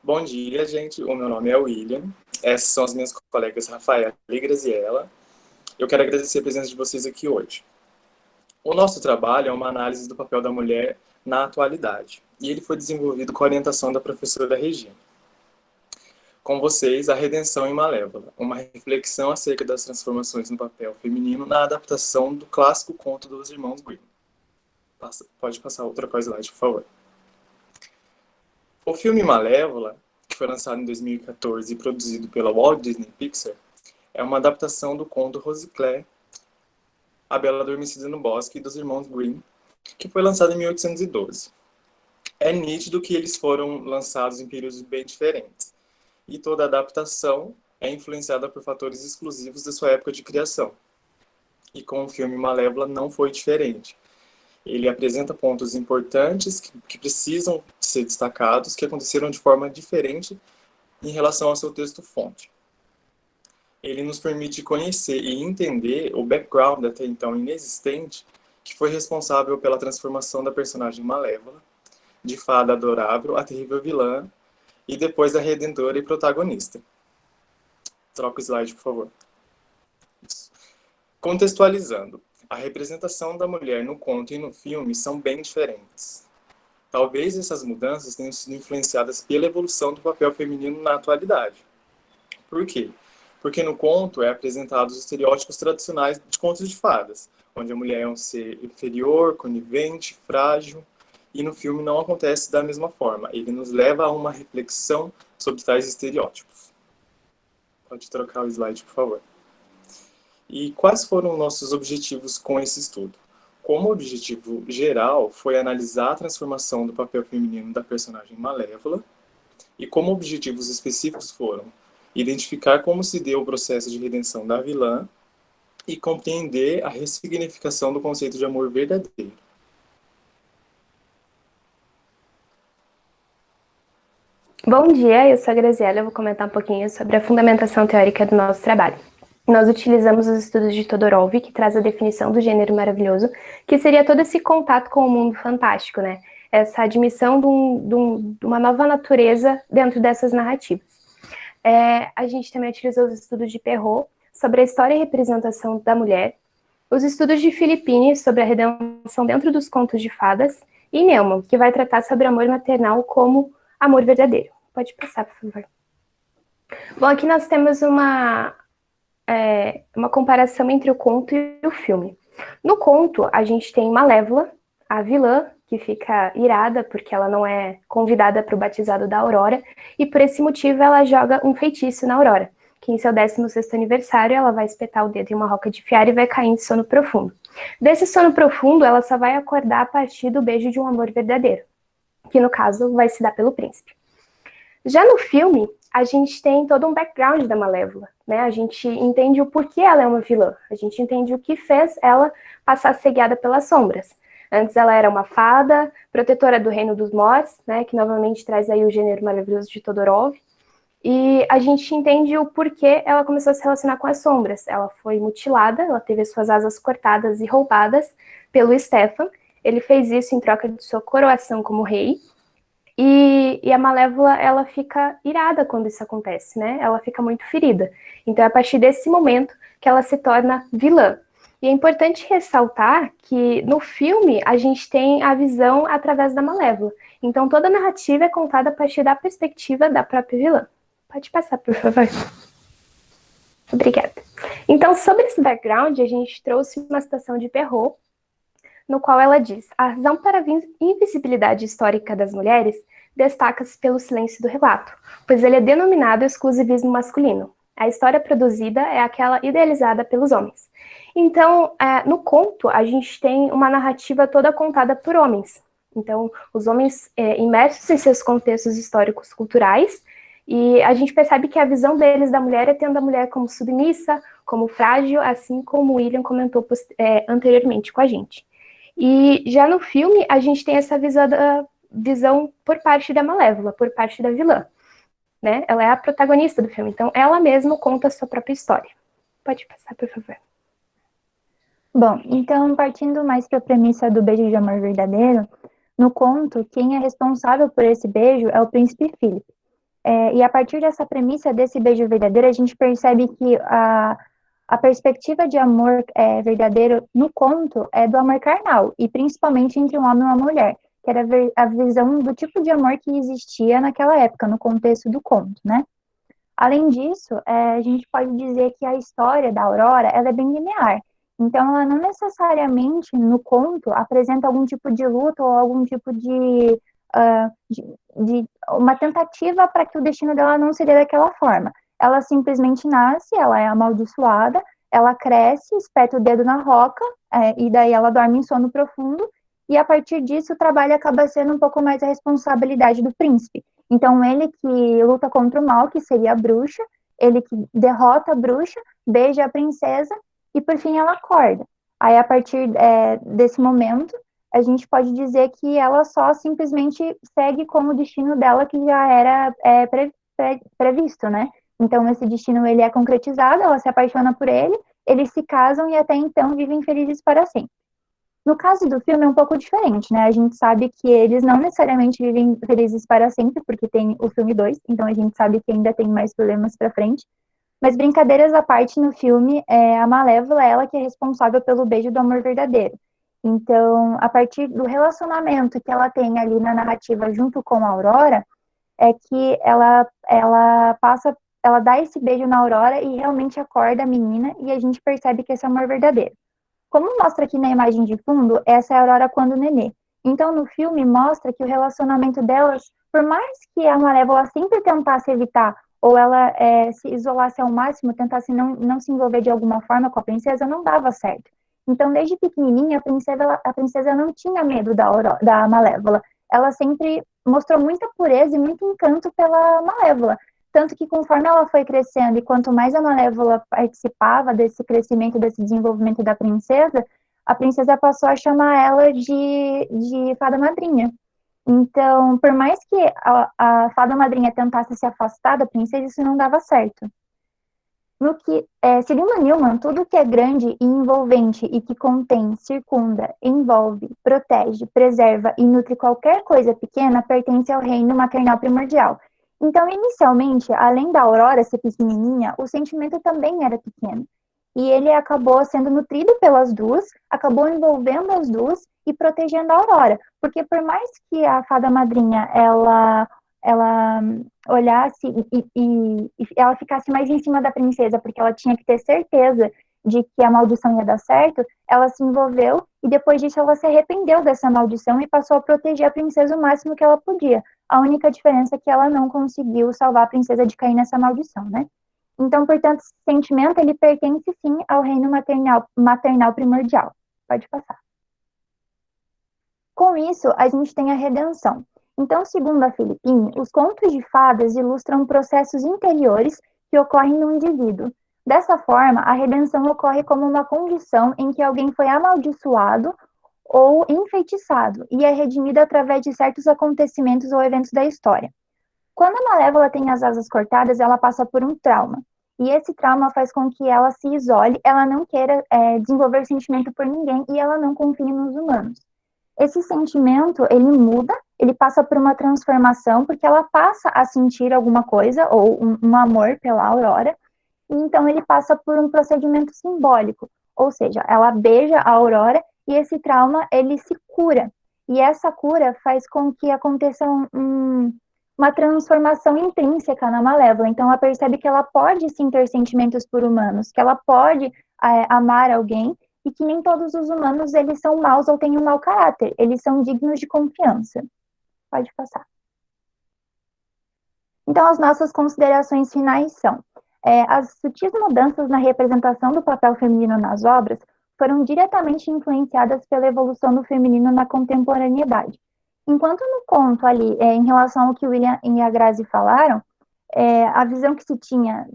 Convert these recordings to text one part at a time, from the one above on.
Bom dia, gente. O meu nome é William. Essas são as minhas colegas Rafaela e Graziela. Eu quero agradecer a presença de vocês aqui hoje. O nosso trabalho é uma análise do papel da mulher na atualidade, e ele foi desenvolvido com a orientação da professora Regina. Com vocês, A Redenção em Malévola, uma reflexão acerca das transformações no papel feminino na adaptação do clássico conto dos irmãos Grimm. Pode passar outra coisa slide, por favor. O filme Malévola, que foi lançado em 2014 e produzido pela Walt Disney Pixar, é uma adaptação do conto Rosiclé, A Bela Adormecida no Bosque, dos irmãos Grimm, que foi lançado em 1812. É nítido que eles foram lançados em períodos bem diferentes, e toda adaptação é influenciada por fatores exclusivos da sua época de criação. E com o filme Malévola não foi diferente. Ele apresenta pontos importantes que precisam ser destacados, que aconteceram de forma diferente em relação ao seu texto-fonte. Ele nos permite conhecer e entender o background até então inexistente que foi responsável pela transformação da personagem Malévola, de fada adorável a terrível vilã, e depois da redentora e protagonista. Troca o slide, por favor. Isso. Contextualizando, a representação da mulher no conto e no filme são bem diferentes. Talvez essas mudanças tenham sido influenciadas pela evolução do papel feminino na atualidade. Por quê? Porque no conto é apresentados os estereótipos tradicionais de contos de fadas, onde a mulher é um ser inferior, conivente, frágil, e no filme não acontece da mesma forma. Ele nos leva a uma reflexão sobre tais estereótipos. Pode trocar o slide, por favor. E quais foram nossos objetivos com esse estudo? Como objetivo geral foi analisar a transformação do papel feminino da personagem Malévola, e como objetivos específicos foram identificar como se deu o processo de redenção da vilã e compreender a ressignificação do conceito de amor verdadeiro. Bom dia, eu sou a Graziela, eu vou comentar um pouquinho sobre a fundamentação teórica do nosso trabalho. Nós utilizamos os estudos de Todorov, que traz a definição do gênero maravilhoso, que seria todo esse contato com o mundo fantástico, né? Essa admissão de uma nova natureza dentro dessas narrativas. A gente também utilizou os estudos de Perrault, sobre a história e representação da mulher, os estudos de Filippini, sobre a redenção dentro dos contos de fadas, e Neumann, que vai tratar sobre amor maternal como amor verdadeiro. Pode passar, por favor. Bom, aqui nós temos uma comparação entre o conto e o filme. No conto, a gente tem Malévola, a vilã, que fica irada porque ela não é convidada para o batizado da Aurora, e por esse motivo ela joga um feitiço na Aurora, que em seu 16º aniversário ela vai espetar o dedo em uma roca de fiar e vai cair em sono profundo. Desse sono profundo, ela só vai acordar a partir do beijo de um amor verdadeiro, que no caso vai se dar pelo príncipe. Já no filme, a gente tem todo um background da Malévola, né? A gente entende o porquê ela é uma vilã, a gente entende o que fez ela passar a ser guiada pelas sombras. Antes ela era uma fada, protetora do reino dos Morts, né? Que novamente traz aí o gênero maravilhoso de Todorov. E a gente entende o porquê ela começou a se relacionar com as sombras. Ela foi mutilada, ela teve as suas asas cortadas e roubadas pelo Stefan. Ele fez isso em troca de sua coroação como rei. E a Malévola, ela fica irada quando isso acontece, né? Ela fica muito ferida. Então é a partir desse momento que ela se torna vilã. E é importante ressaltar que no filme a gente tem a visão através da Malévola. Então toda a narrativa é contada a partir da perspectiva da própria vilã. Pode passar, por favor. Obrigada. Então, sobre esse background, a gente trouxe uma citação de Perrault, no qual ela diz: a razão para a invisibilidade histórica das mulheres destaca-se pelo silêncio do relato, pois ele é denominado exclusivismo masculino. A história produzida é aquela idealizada pelos homens. Então, no conto, a gente tem uma narrativa toda contada por homens. Então, os homens imersos em seus contextos históricos culturais, e a gente percebe que a visão deles da mulher é tendo a mulher como submissa, como frágil, assim como o William comentou anteriormente com a gente. E já no filme, a gente tem essa visão por parte da Malévola, por parte da vilã, né? Ela é a protagonista do filme, então ela mesma conta a sua própria história. Pode passar, por favor. Bom, então, partindo mais para a premissa do beijo de amor verdadeiro, no conto, quem é responsável por esse beijo é o príncipe Philip. E a partir dessa premissa desse beijo verdadeiro, a gente percebe que a perspectiva de amor verdadeiro no conto é do amor carnal, e principalmente entre um homem e uma mulher, que era a visão do tipo de amor que existia naquela época, no contexto do conto, né? Além disso, a gente pode dizer que a história da Aurora, ela é bem linear. Então, ela não necessariamente, no conto, apresenta algum tipo de luta ou algum tipo de uma tentativa para que o destino dela não seria daquela forma. Ela simplesmente nasce, ela é amaldiçoada, ela cresce, espeta o dedo na roca, e daí ela dorme em sono profundo, e a partir disso o trabalho acaba sendo um pouco mais a responsabilidade do príncipe. Então, ele que luta contra o mal, que seria a bruxa, ele que derrota a bruxa, beija a princesa, e por fim ela acorda. Aí, a partir desse momento, a gente pode dizer que ela só simplesmente segue com o destino dela, que já era previsto, né? Então, esse destino ele é concretizado, ela se apaixona por ele, eles se casam e até então vivem felizes para sempre. No caso do filme é um pouco diferente, né? A gente sabe que eles não necessariamente vivem felizes para sempre, porque tem o filme 2, então a gente sabe que ainda tem mais problemas para frente. Mas brincadeiras à parte, no filme, a Malévola é ela que é responsável pelo beijo do amor verdadeiro. Então, a partir do relacionamento que ela tem ali na narrativa junto com a Aurora, é que ela dá esse beijo na Aurora e realmente acorda a menina, e a gente percebe que esse é amor verdadeiro. Como mostra aqui na imagem de fundo, essa é a Aurora quando nenê. Então, no filme, mostra que o relacionamento delas, por mais que a Malévola sempre tentasse evitar, ou ela se isolasse ao máximo, tentasse não se envolver de alguma forma com a princesa, não dava certo. Então, desde pequenininha, a princesa não tinha medo da Malévola. Ela sempre mostrou muita pureza e muito encanto pela Malévola. Tanto que conforme ela foi crescendo e quanto mais a Malévola participava desse crescimento, desse desenvolvimento da princesa, a princesa passou a chamar ela de fada madrinha. Então, por mais que a fada madrinha tentasse se afastar da princesa, isso não dava certo. Segundo a Newman, tudo que é grande e envolvente e que contém, circunda, envolve, protege, preserva e nutre qualquer coisa pequena pertence ao reino maternal primordial. Então, inicialmente, além da Aurora ser pequenininha, o sentimento também era pequeno. E ele acabou sendo nutrido pelas duas, acabou envolvendo as duas e protegendo a Aurora. Porque por mais que a fada madrinha, ela olhasse e ela ficasse mais em cima da princesa, porque ela tinha que ter certeza de que a maldição ia dar certo, ela se envolveu e depois disso ela se arrependeu dessa maldição e passou a proteger a princesa o máximo que ela podia. A única diferença é que ela não conseguiu salvar a princesa de cair nessa maldição, né? Então, portanto, esse sentimento, ele pertence sim ao reino maternal primordial. Pode passar. Com isso, a gente tem a redenção. Então, segundo a Philippine, os contos de fadas ilustram processos interiores que ocorrem no indivíduo. Dessa forma, a redenção ocorre como uma condição em que alguém foi amaldiçoado ou enfeitiçado e é redimido através de certos acontecimentos ou eventos da história. Quando a Malévola tem as asas cortadas, ela passa por um trauma. E esse trauma faz com que ela se isole, ela não queira desenvolver sentimento por ninguém e ela não confie nos humanos. Esse sentimento, ele muda, ele passa por uma transformação, porque ela passa a sentir alguma coisa, ou um amor pela Aurora, e então ele passa por um procedimento simbólico, ou seja, ela beija a Aurora e esse trauma, ele se cura. E essa cura faz com que aconteça uma transformação intrínseca na Malévola. Então ela percebe que ela pode sim ter sentimentos por humanos, que ela pode amar alguém, e que nem todos os humanos eles são maus ou têm um mau caráter, eles são dignos de confiança. Pode passar. Então, as nossas considerações finais são: as sutis mudanças na representação do papel feminino nas obras foram diretamente influenciadas pela evolução do feminino na contemporaneidade. Enquanto no conto ali, em relação ao que o William e a Grazi falaram, a visão que se tinha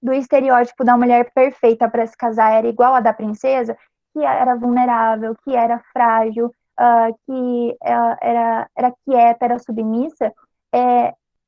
do estereótipo da mulher perfeita para se casar era igual à da princesa, que era vulnerável, que era frágil, que era quieta, era submissa,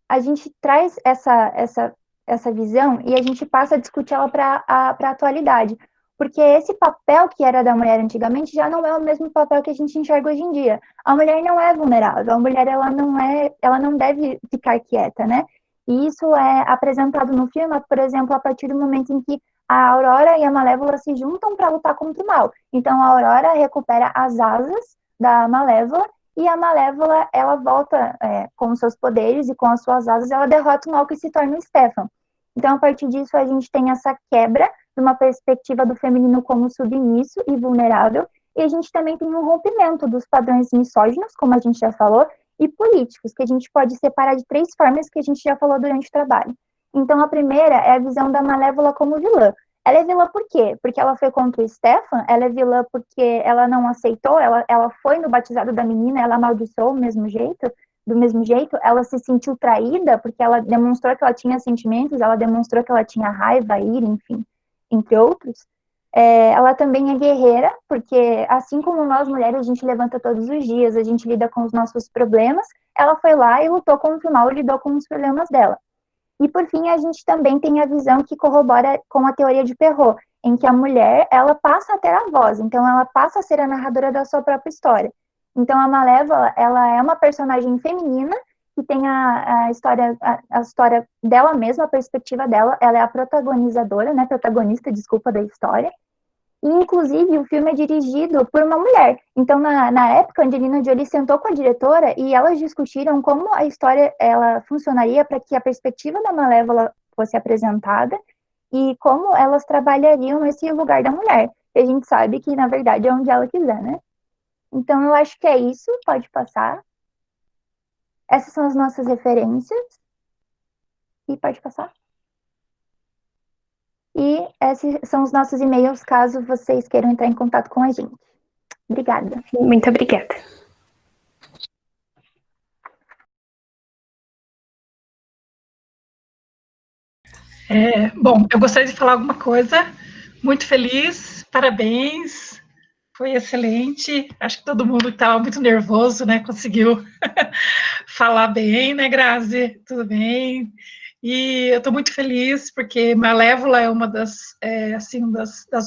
a gente traz essa visão e a gente passa a discutir ela para a atualidade. Porque esse papel que era da mulher antigamente já não é o mesmo papel que a gente enxerga hoje em dia. A mulher não é vulnerável, a mulher ela não deve ficar quieta, né? E isso é apresentado no filme, por exemplo, a partir do momento em que a Aurora e a Malévola se juntam para lutar contra o mal. Então, a Aurora recupera as asas da Malévola, e a Malévola, ela volta com seus poderes e com as suas asas, ela derrota o mal que se torna o Stefan. Então, a partir disso, a gente tem essa quebra de uma perspectiva do feminino como submisso e vulnerável, e a gente também tem um rompimento dos padrões misóginos, como a gente já falou, e políticos, que a gente pode separar de 3 formas que a gente já falou durante o trabalho. Então, a primeira é a visão da Malévola como vilã. Ela é vilã por quê? Porque ela foi contra o Stefan, ela é vilã porque ela não aceitou, ela foi no batizado da menina, ela amaldiçoou do mesmo jeito, ela se sentiu traída porque ela demonstrou que ela tinha sentimentos, ela demonstrou que ela tinha raiva, ira, enfim, entre outros. Ela também é guerreira, porque assim como nós mulheres, a gente levanta todos os dias, a gente lida com os nossos problemas, ela foi lá e lutou contra o mal, lidou com os problemas dela. E, por fim, a gente também tem a visão que corrobora com a teoria de Perrault, em que a mulher, ela passa a ter a voz, então ela passa a ser a narradora da sua própria história. Então, a Malévola, ela é uma personagem feminina que tem a história dela mesma, a perspectiva dela, ela é a protagonizadora, né, protagonista, desculpa, da história. E, inclusive, o filme é dirigido por uma mulher. Então, na época, a Angelina Jolie sentou com a diretora e elas discutiram como a história ela funcionaria para que a perspectiva da Malévola fosse apresentada e como elas trabalhariam esse lugar da mulher. E a gente sabe que, na verdade, é onde ela quiser, né? Então, eu acho que é isso. Pode passar. Essas são as nossas referências. E pode passar. E esses são os nossos e-mails, caso vocês queiram entrar em contato com a gente. Obrigada. Muito obrigada. Bom, eu gostaria de falar alguma coisa. Muito feliz, parabéns, foi excelente. Acho que todo mundo estava muito nervoso, né? Conseguiu falar bem, né, Grazi? Tudo bem? E eu estou muito feliz porque Malévola é uma das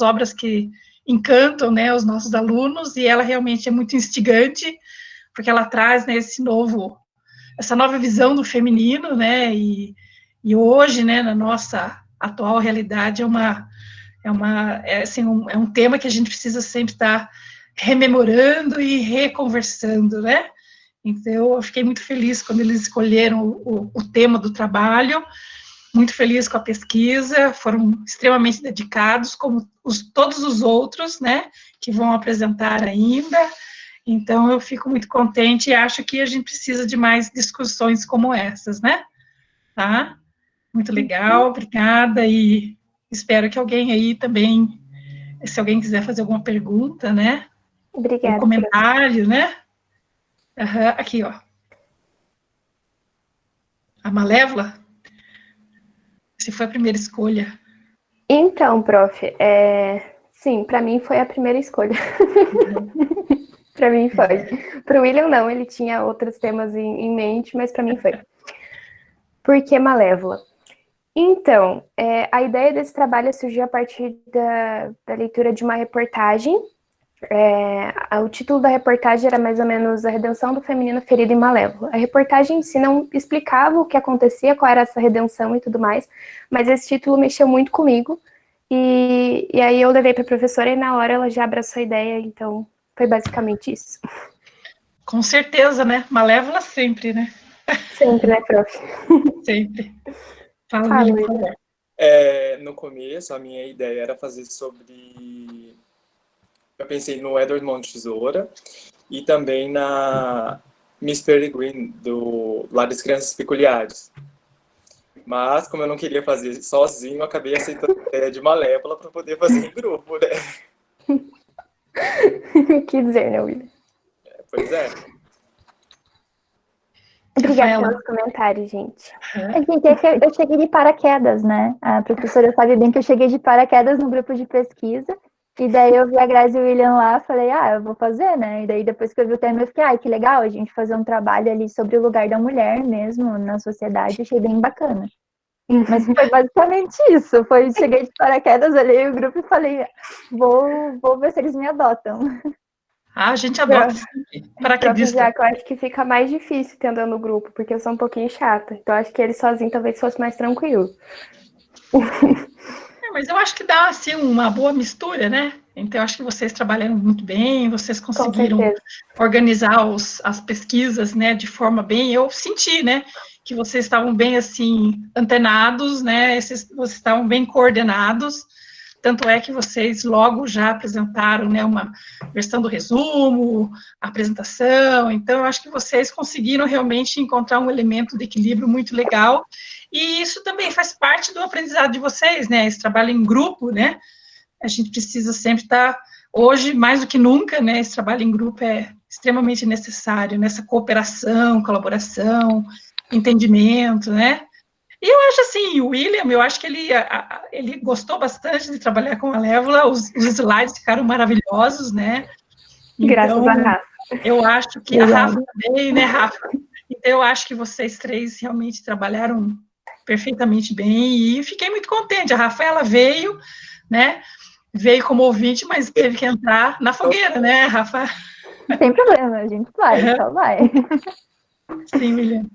obras que encantam, né, os nossos alunos, e ela realmente é muito instigante, porque ela traz, né, essa nova visão do feminino, né, e hoje, né, na nossa atual realidade, é um tema que a gente precisa sempre estar rememorando e reconversando, né? Então, eu fiquei muito feliz quando eles escolheram o tema do trabalho, muito feliz com a pesquisa, foram extremamente dedicados, como todos os outros, né, que vão apresentar ainda. Então, eu fico muito contente e acho que a gente precisa de mais discussões como essas, né? Tá? Muito legal, obrigada, e espero que alguém aí também, se alguém quiser fazer alguma pergunta, né? Obrigada. Um comentário, né? Aqui, ó. A Malévola? Se foi a primeira escolha. Então, prof, sim, para mim foi a primeira escolha. Para mim foi. Para o William, não, ele tinha outros temas em mente, mas para mim foi. Por que Malévola? Então, a ideia desse trabalho surgiu a partir da leitura de uma reportagem. O título da reportagem era mais ou menos A Redenção do Feminino Ferido e Malévola. A reportagem em si não explicava o que acontecia, qual era essa redenção e tudo mais, mas esse título mexeu muito comigo, e aí eu levei para a professora e na hora ela já abraçou a ideia, então foi basicamente isso. Com certeza, né? Malévola sempre, né? Sempre, né, prof? Sempre. Fala, Fala, William, por William. favor. No começo, a minha ideia era fazer sobre... Eu pensei no Edward Mão de Tesoura e também na Miss Peregrine, do Lar das Crianças Peculiares. Mas, como eu não queria fazer sozinho, eu acabei aceitando a ideia de Malévola para poder fazer em grupo, né? O que dizer, né, William? Pois é. Obrigada Rafaela. pelos comentários, gente. Gente, é que eu cheguei de paraquedas, né? A professora sabe bem que eu cheguei de paraquedas no grupo de pesquisa, e daí eu vi a Grazi e o William lá, falei, eu vou fazer, né? E daí depois que eu vi o tema, eu fiquei, que legal a gente fazer um trabalho ali sobre o lugar da mulher mesmo na sociedade, achei bem bacana. Mas foi basicamente isso, cheguei de paraquedas, olhei o grupo e falei, vou ver se eles me adotam. A gente adota paraquedista. Eu acho que fica mais difícil tendo no grupo, porque eu sou um pouquinho chata. Então, acho que ele sozinho talvez fosse mais tranquilo. Mas eu acho que dá, assim, uma boa mistura, né? Então, eu acho que vocês trabalharam muito bem, vocês conseguiram organizar as pesquisas, né, de forma bem... Eu senti, né, que vocês estavam bem, assim, antenados, né, vocês estavam bem coordenados, tanto é que vocês logo já apresentaram, né, uma versão do resumo, a apresentação, então eu acho que vocês conseguiram realmente encontrar um elemento de equilíbrio muito legal, e isso também faz parte do aprendizado de vocês, né, esse trabalho em grupo, né, a gente precisa sempre estar, hoje, mais do que nunca, né, esse trabalho em grupo é extremamente necessário, nessa cooperação, colaboração, entendimento, né, e eu acho assim, o William, eu acho que ele gostou bastante de trabalhar com a Malévola, os slides ficaram maravilhosos, né? Então, graças a Rafa. Eu acho que a Rafa também, né, Rafa? Então, eu acho que vocês três realmente trabalharam perfeitamente bem e fiquei muito contente. A Rafaela veio, né? Veio como ouvinte, mas teve que entrar na fogueira, né, Rafa? Não tem problema, a gente vai, só vai. Sim, William.